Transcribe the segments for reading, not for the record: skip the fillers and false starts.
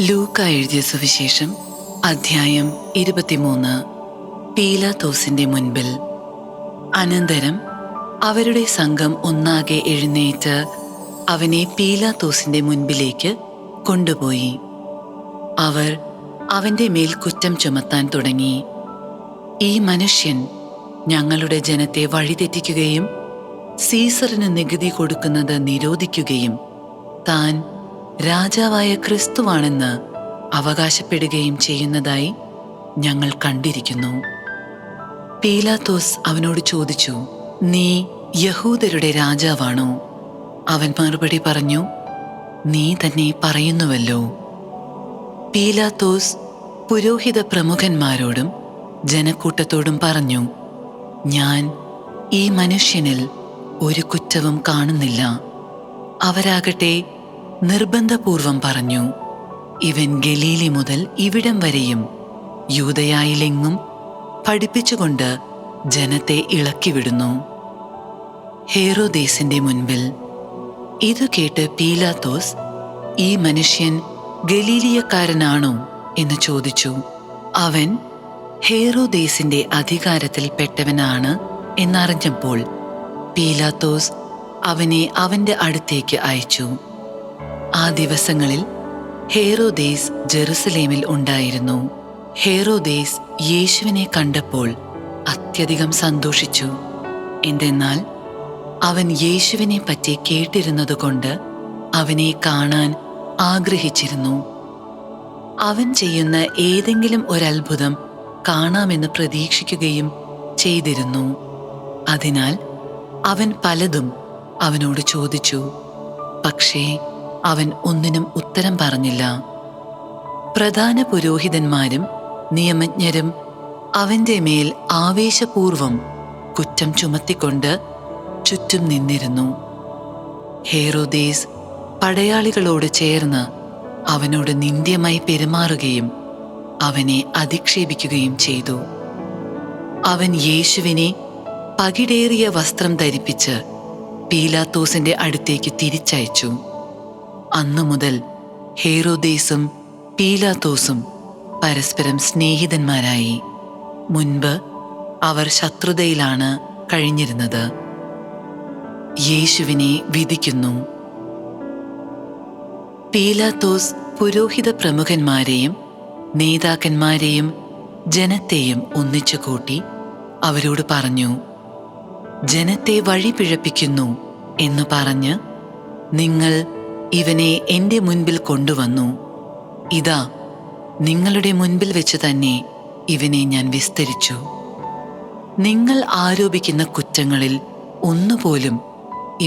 ലൂക്ക എഴുതിയ സുവിശേഷം അധ്യായം 23. പീലാത്തോസിന്റെ മുൻപിൽ. അനന്തരം അവരുടെ സംഘം ഒന്നാകെ എഴുന്നേറ്റ് അവനെ പീലാത്തോസിന്റെ മുൻപിലേക്ക് കൊണ്ടുപോയി. അവർ അവന്റെ മേൽ കുറ്റം ചുമത്താൻ തുടങ്ങി. ഈ മനുഷ്യൻ ഞങ്ങളുടെ ജനത്തെ വഴിതെറ്റിക്കുകയും സീസറിന് നികുതി കൊടുക്കുന്നത് നിരോധിക്കുകയും താൻ രാജാവായ ക്രിസ്തുവാണെന്ന് അവകാശപ്പെടുകയും ചെയ്യുന്നതായി ഞങ്ങൾ കണ്ടിരിക്കുന്നു. പീലാത്തോസ് അവനോട് ചോദിച്ചു, നീ യഹൂദരുടെ രാജാവാണോ? അവൻ മറുപടി പറഞ്ഞു, നീ തന്നെ പറയുന്നുവല്ലോ. പീലാത്തോസ് പുരോഹിത പ്രമുഖന്മാരോടും ജനക്കൂട്ടത്തോടും പറഞ്ഞു, ഞാൻ ഈ മനുഷ്യനിൽ ഒരു കുറ്റവും കാണുന്നില്ല. അവരാകട്ടെ നിർബന്ധപൂർവം പറഞ്ഞു, ഇവൻ ഗലീലി മുതൽ ഇവിടം വരെയും യൂദയായിലെങ്ങും പഠിപ്പിച്ചുകൊണ്ട് ജനത്തെ ഇളക്കിവിടുന്നു. ഹേറോദേസിന്റെ മുൻപിൽ. ഇതു കേട്ട് പീലാത്തോസ്, ഈ മനുഷ്യൻ ഗലീലിയക്കാരനാണോ എന്ന് ചോദിച്ചു. അവൻ ഹേറോദേസിന്റെ അധികാരത്തിൽ പെട്ടവനാണ് എന്നറിഞ്ഞപ്പോൾ പീലാത്തോസ് അവനെ അവന്റെ അടുത്തേക്ക് അയച്ചു. ആ ദിവസങ്ങളിൽ ഹേറോദേസ് ജെറുസലേമിൽ ഉണ്ടായിരുന്നു. ഹേറോദേസ് യേശുവിനെ കണ്ടപ്പോൾ അത്യധികം സന്തോഷിച്ചു. എന്തെന്നാൽ അവൻ യേശുവിനെ പറ്റി കേട്ടിരുന്നതുകൊണ്ട് അവനെ കാണാൻ ആഗ്രഹിച്ചിരുന്നു. അവൻ ചെയ്യുന്ന ഏതെങ്കിലും ഒരത്ഭുതം കാണാമെന്ന് പ്രതീക്ഷിക്കുകയും ചെയ്തിരുന്നു. അതിനാൽ അവൻ പലതും അവനോട് ചോദിച്ചു. പക്ഷേ അവൻ ഒന്നിനും ഉത്തരം പറഞ്ഞില്ല. പ്രധാന പുരോഹിതന്മാരും നിയമജ്ഞരും അവന്റെ മേൽ ആവേശപൂർവം കുറ്റം ചുമത്തിക്കൊണ്ട് ചുറ്റും നിന്നിരുന്നു. ഹേറോദേസ് പടയാളികളോട് ചേർന്ന് അവനോട് നിന്ദ്യമായി പെരുമാറുകയും അവനെ അധിക്ഷേപിക്കുകയും ചെയ്തു. അവൻ യേശുവിനെ പകിടേറിയ വസ്ത്രം ധരിപ്പിച്ച് പീലാത്തോസിന്റെ അടുത്തേക്ക് തിരിച്ചയച്ചു. അന്നു മുതൽ ഹേറോദേസും പീലാത്തോസും പരസ്പരം സ്നേഹിതന്മാരായി. മുൻപ് അവർ ശത്രുതയിലാണ് കഴിഞ്ഞിരുന്നത്. യേശുവിനെ വിധിക്കുന്നു. പീലാത്തോസ് പുരോഹിത പ്രമുഖന്മാരെയും നേതാക്കന്മാരെയും ജനത്തെയും ഒന്നിച്ചു കൂട്ടി അവരോട് പറഞ്ഞു, ജനത്തെ വഴി പിഴപ്പിക്കുന്നു എന്നു പറഞ്ഞ് നിങ്ങൾ ഇവനെ എൻ്റെ മുൻപിൽ കൊണ്ടുവന്നു. ഇതാ, നിങ്ങളുടെ മുൻപിൽ വെച്ച് തന്നെ ഇവനെ ഞാൻ വിസ്തരിച്ചു. നിങ്ങൾ ആരോപിക്കുന്ന കുറ്റങ്ങളിൽ ഒന്നുപോലും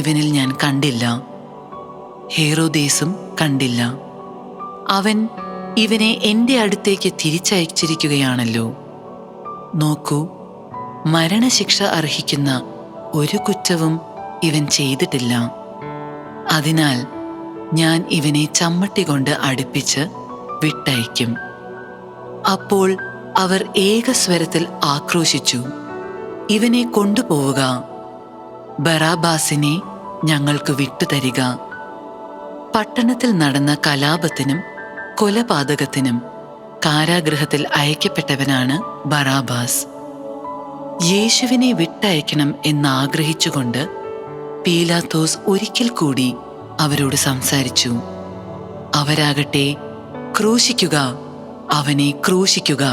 ഇവനിൽ ഞാൻ കണ്ടില്ല. ഹേറോദേസും കണ്ടില്ല. അവൻ ഇവനെ എൻ്റെ അടുത്തേക്ക് തിരിച്ചയച്ചിരിക്കുകയാണല്ലോ. നോക്കൂ, മരണശിക്ഷ അർഹിക്കുന്ന ഒരു കുറ്റവും ഇവൻ ചെയ്തിട്ടില്ല. അതിനാൽ ഞാൻ ഇവനെ ചമ്മട്ടി കൊണ്ട് അടുപ്പിച്ച് വിട്ടയക്കും. അപ്പോൾ അവർ ഏകസ്വരത്തിൽ ആക്രോശിച്ചു, ഇവനെ കൊണ്ടുപോവുക, ബറാബാസിനെ ഞങ്ങൾക്ക് വിട്ടുതരിക. പട്ടണത്തിൽ നടന്ന കലാപത്തിനും കൊലപാതകത്തിനും കാരാഗൃഹത്തിൽ അയക്കപ്പെട്ടവനാണ് ബറാബാസ്. യേശുവിനെ വിട്ടയക്കണം എന്നാഗ്രഹിച്ചുകൊണ്ട് പീലാത്തോസ് ഒരിക്കൽ കൂടി അവരോട് സംസാരിച്ചു. അവരാകട്ടെ, ക്രൂശിക്കുക, അവനെ ക്രൂശിക്കുക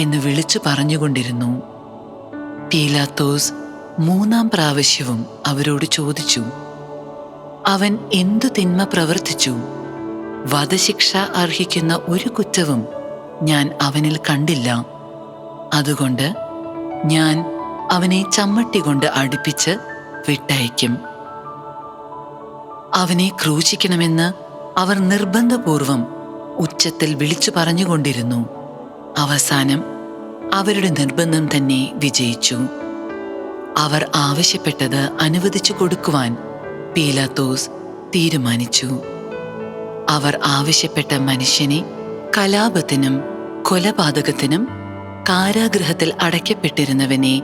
എന്ന് വിളിച്ചു പറഞ്ഞുകൊണ്ടിരുന്നു. പീലാത്തോസ് 3-ാം പ്രാവശ്യവും അവരോട് ചോദിച്ചു, അവൻ എന്തു തിന്മ പ്രവർത്തിച്ചു? വധശിക്ഷ അർഹിക്കുന്ന ഒരു കുറ്റവും ഞാൻ അവനിൽ കണ്ടില്ല. അതുകൊണ്ട് ഞാൻ അവനെ ചമ്മട്ടി കൊണ്ട് അടുപ്പിച്ച് വിട്ടയക്കും. അവനെ ക്രൂശിക്കണമെന്ന് അവർ നിർബന്ധപൂർവം ഉച്ചത്തിൽ വിളിച്ചു പറഞ്ഞുകൊണ്ടിരുന്നു. അവസാനം അവരുടെ നിർബന്ധം തന്നെ വിജയിച്ചു. അവർ ആവശ്യപ്പെട്ടത് അനുവദിച്ചു കൊടുക്കുവാൻ പീലാത്തോസ് തീരുമാനിച്ചു. അവർ ആവശ്യപ്പെട്ട മനുഷ്യനെ കലാപത്തിനും കൊലപാതകത്തിനും കാരാഗൃഹത്തിൽ അടയ്ക്കപ്പെട്ടിരുന്നവനെ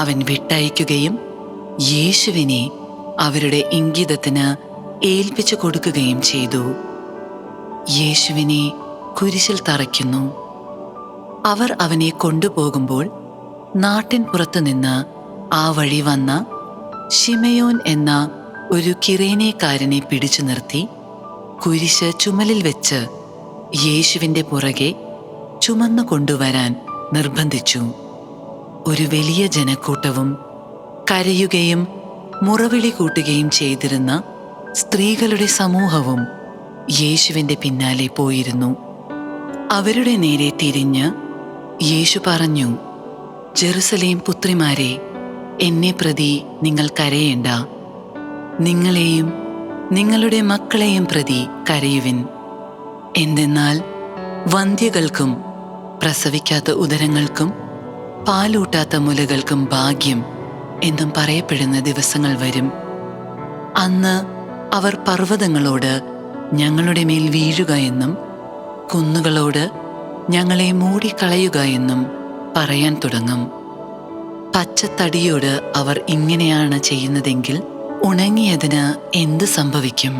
അവൻ വിട്ടയക്കുകയും യേശുവിനെ അവരുടെ ഇംഗിതത്തിന് ഏൽപ്പിച്ചു കൊടുക്കുകയും ചെയ്തു. യേശുവിനെ കുരിശിൽ തറയ്ക്കുന്നു. അവർ അവനെ കൊണ്ടുപോകുമ്പോൾ നാട്ടിൻ പുറത്തുനിന്ന് ആ വഴി വന്ന ശിമയോൻ എന്ന ഒരു കിറേനേക്കാരനെ പിടിച്ചു നിർത്തി കുരിശ് ചുമലിൽ വെച്ച് യേശുവിൻ്റെ പുറകെ ചുമന്നു കൊണ്ടുവരാൻ നിർബന്ധിച്ചു. ഒരു വലിയ ജനക്കൂട്ടവും കരയുകയും മുറവിളി കൂട്ടുകയും ചെയ്തിരുന്ന സ്ത്രീകളുടെ സമൂഹവും യേശുവിൻ്റെ പിന്നാലെ പോയിരുന്നു. അവരുടെ നേരെ തിരിഞ്ഞ് യേശു പറഞ്ഞു, ജെറുസലേം പുത്രിമാരെ, എന്നെ പ്രതി നിങ്ങൾ കരയേണ്ട. നിങ്ങളെയും നിങ്ങളുടെ മക്കളെയും പ്രതി കരയുവിൻ. എന്തെന്നാൽ വന്ധ്യകൾക്കും പ്രസവിക്കാത്ത ഉദരങ്ങൾക്കും പാലൂട്ടാത്ത മുലകൾക്കും ഭാഗ്യം എന്നും പറയപ്പെടുന്ന ദിവസങ്ങൾ വരും. അന്ന് അവർ പർവ്വതങ്ങളോട് ഞങ്ങളുടെ മേൽ വീഴുക എന്നും കുന്നുകളോട് ഞങ്ങളെ മൂടിക്കളയുക എന്നും പറയാൻ തുടങ്ങും. പച്ചത്തടിയോട് അവർ ഇങ്ങനെയാണ് ചെയ്യുന്നതെങ്കിൽ ഉണങ്ങിയതിന് എന്ത് സംഭവിക്കും?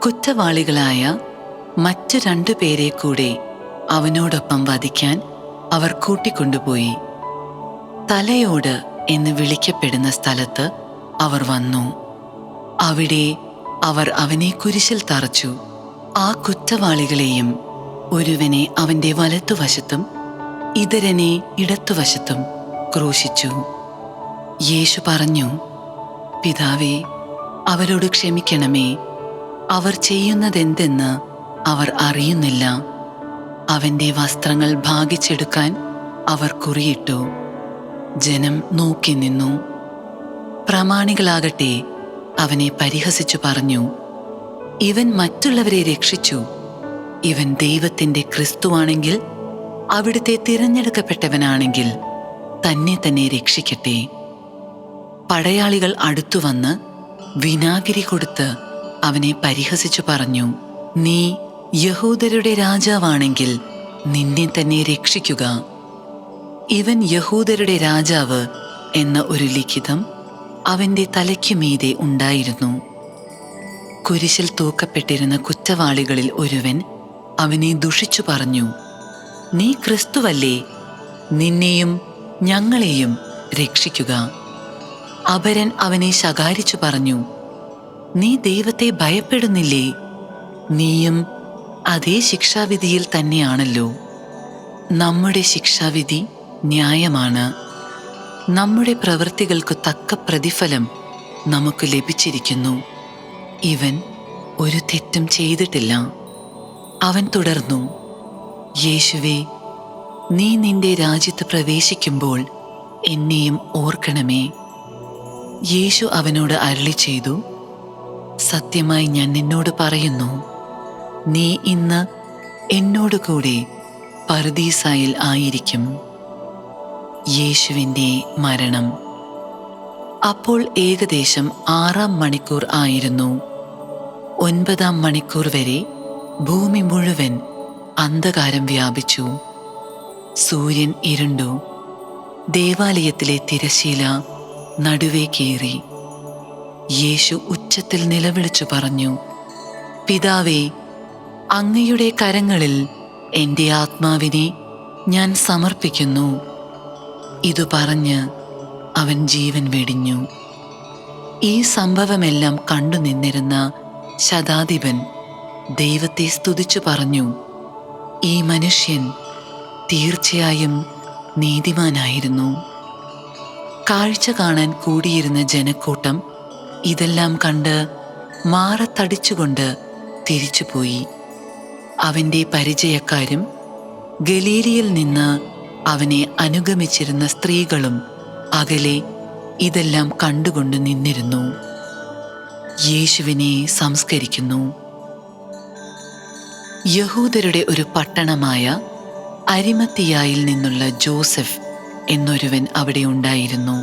കുറ്റവാളികളായ മറ്റു 2 പേരെ കൂടെ അവനോടൊപ്പം വധിക്കാൻ അവർ കൂട്ടിക്കൊണ്ടുപോയി. തലയോട് എന്ന് വിളിക്കപ്പെടുന്ന സ്ഥലത്ത് അവർ വന്നു. അവിടെ അവർ അവനെ കുരിശിൽ തറച്ചു. ആ കുറ്റവാളികളെയും ഒരുവനെ അവൻ്റെ വലത്തുവശത്തും ഇതരനെ ഇടത്തുവശത്തും ക്രൂശിച്ചു. യേശു പറഞ്ഞു, പിതാവേ, അവരോട് ക്ഷമിക്കണമേ, അവർ ചെയ്യുന്നതെന്തെന്ന് അവർ അറിയുന്നില്ല. അവൻ്റെ വസ്ത്രങ്ങൾ ഭാഗിച്ചെടുക്കാൻ അവർ കുറിയിട്ടു. ജനം നോക്കി നിന്നു. പ്രമാണികളാകട്ടെ അവനെ പരിഹസിച്ചു പറഞ്ഞു, ഇവൻ മറ്റുള്ളവരെ രക്ഷിച്ചു. ഇവൻ ദൈവത്തിൻ്റെ ക്രിസ്തുവാണെങ്കിൽ, അവിടുത്തെ തിരഞ്ഞെടുക്കപ്പെട്ടവനാണെങ്കിൽ തന്നെ തന്നെ രക്ഷിക്കട്ടെ. പടയാളികൾ അടുത്തുവന്ന് വിനാഗിരി കൊടുത്ത് അവനെ പരിഹസിച്ചു പറഞ്ഞു, നീ യഹൂദരുടെ രാജാവാണെങ്കിൽ നിന്നെ തന്നെ രക്ഷിക്കുക. ഇവൻ യഹൂദരുടെ രാജാവ് എന്ന ഒരു ലിഖിതം അവൻ്റെ തലയ്ക്കു മീതെ ഉണ്ടായിരുന്നു. കുരിശിൽ തൂക്കപ്പെട്ടിരുന്ന കുറ്റവാളികളിൽ ഒരുവൻ അവനെ ദുഷിച്ചു പറഞ്ഞു, നീ ക്രിസ്തുവല്ലേ? നിന്നെയും ഞങ്ങളെയും രക്ഷിക്കുക. അപരൻ അവനെ ശകാരിച്ചു പറഞ്ഞു, നീ ദൈവത്തെ ഭയപ്പെടുന്നില്ലേ? നീയും അതേ ശിക്ഷാവിധിയിൽ തന്നെയാണല്ലോ. നമ്മുടെ ശിക്ഷാവിധി ന്യായമാണ്. നമ്മുടെ പ്രവൃത്തികൾക്കു തക്ക പ്രതിഫലം നമുക്ക് ലഭിച്ചിരിക്കുന്നു. ഇവൻ ഒരു തെറ്റും ചെയ്തിട്ടില്ല. അവൻ തുടർന്നു, യേശുവേ, നീ നിന്റെ രാജ്യത്ത് പ്രവേശിക്കുമ്പോൾ എന്നെയും ഓർക്കണമേ. യേശു അവനോട് അരുളി ചെയ്തു, സത്യമായി ഞാൻ നിന്നോട് പറയുന്നു, നീ ഇന്ന് എന്നോടുകൂടെ പറുദീസായിൽ ആയിരിക്കും. യേശുവിൻ്റെ മരണം. അപ്പോൾ ഏകദേശം 6-ാം മണിക്കൂർ ആയിരുന്നു. 9-ാം മണിക്കൂർ വരെ ഭൂമി മുഴുവൻ അന്ധകാരം വ്യാപിച്ചു. സൂര്യൻ ഇരുണ്ടു. ദേവാലയത്തിലെ തിരശ്ശീല നടുവേ കീറി. യേശു ഉച്ചത്തിൽ നിലവിളിച്ചു പറഞ്ഞു, പിതാവേ, അങ്ങയുടെ കരങ്ങളിൽ എൻ്റെ ആത്മാവിനെ ഞാൻ സമർപ്പിക്കുന്നു. ഇതു പറഞ്ഞ് അവൻ ജീവൻ വെടിഞ്ഞു. ഈ സംഭവമെല്ലാം കണ്ടു നിന്നിരുന്ന ശതാധിപൻ ദൈവത്തെ സ്തുതിച്ചു പറഞ്ഞു, ഈ മനുഷ്യൻ തീർച്ചയായും നീതിമാനായിരുന്നു. കാഴ്ച കാണാൻ കൂടിയിരുന്ന ജനക്കൂട്ടം ഇതെല്ലാം കണ്ട് മാറത്തടിച്ചുകൊണ്ട് തിരിച്ചുപോയി. അവൻ്റെ പരിചയക്കാരും ഗലീലയിൽ നിന്ന് അവനെ അനുഗമിച്ചിരുന്ന സ്ത്രീകളും അകലെ ഇതെല്ലാം കണ്ടുകൊണ്ട് നിന്നിരുന്നു. യേശുവിനെ സംസ്കരിക്കുന്നു. യഹൂദരുടെ ഒരു പട്ടണമായ അരിമത്തിയായിൽ നിന്നുള്ള ജോസഫ് എന്നൊരുവൻ അവിടെ ഉണ്ടായിരുന്നു.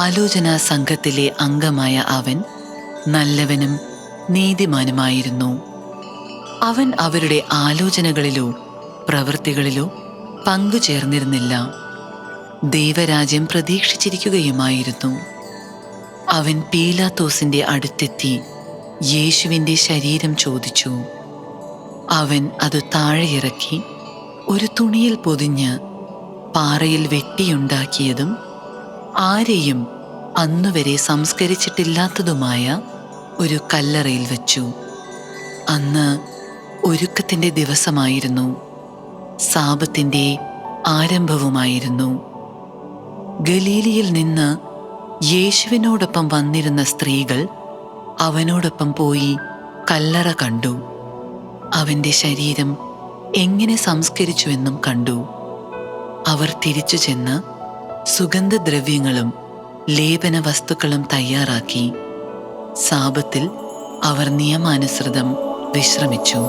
ആലോചനാ സംഘത്തിലെ അംഗമായ അവൻ നല്ലവനും നീതിമാനുമായിരുന്നു. അവൻ അവരുടെ ആലോചനകളിലോ പ്രവൃത്തികളിലോ പങ്കുചേർന്നിരുന്നില്ല. ദൈവരാജ്യം പ്രതീക്ഷിച്ചിരിക്കുകയുമായിരുന്നു. അവൻ പീലാത്തോസിന്റെ അടുത്തെത്തി യേശുവിൻ്റെ ശരീരം ചോദിച്ചു. അവൻ അത് താഴെയിറക്കി ഒരു തുണിയിൽ പൊതിഞ്ഞ് പാറയിൽ വെട്ടിയുണ്ടാക്കിയതും ആരെയും അന്നുവരെ സംസ്കരിച്ചിട്ടില്ലാത്തതുമായ ഒരു കല്ലറയിൽ വച്ചു. അന്ന് ഒരുക്കത്തിൻ്റെ ദിവസമായിരുന്നു. സാബത്തിന്റെ ആരംഭവുമായിരുന്നു. ഗലീലിയിൽ നിന്ന് യേശുവിനോടൊപ്പം വന്നിരുന്ന സ്ത്രീകൾ അവനോടൊപ്പം പോയി കല്ലറ കണ്ടു. അവൻ്റെ ശരീരം എങ്ങനെ സംസ്കരിച്ചുവെന്നും കണ്ടു. അവർ തിരിച്ചു ചെന്ന് സുഗന്ധദ്രവ്യങ്ങളും ലേപന വസ്തുക്കളും തയ്യാറാക്കി. സാബത്തിൽ അവർ നിയമാനുസൃതം വിശ്രമിച്ചു.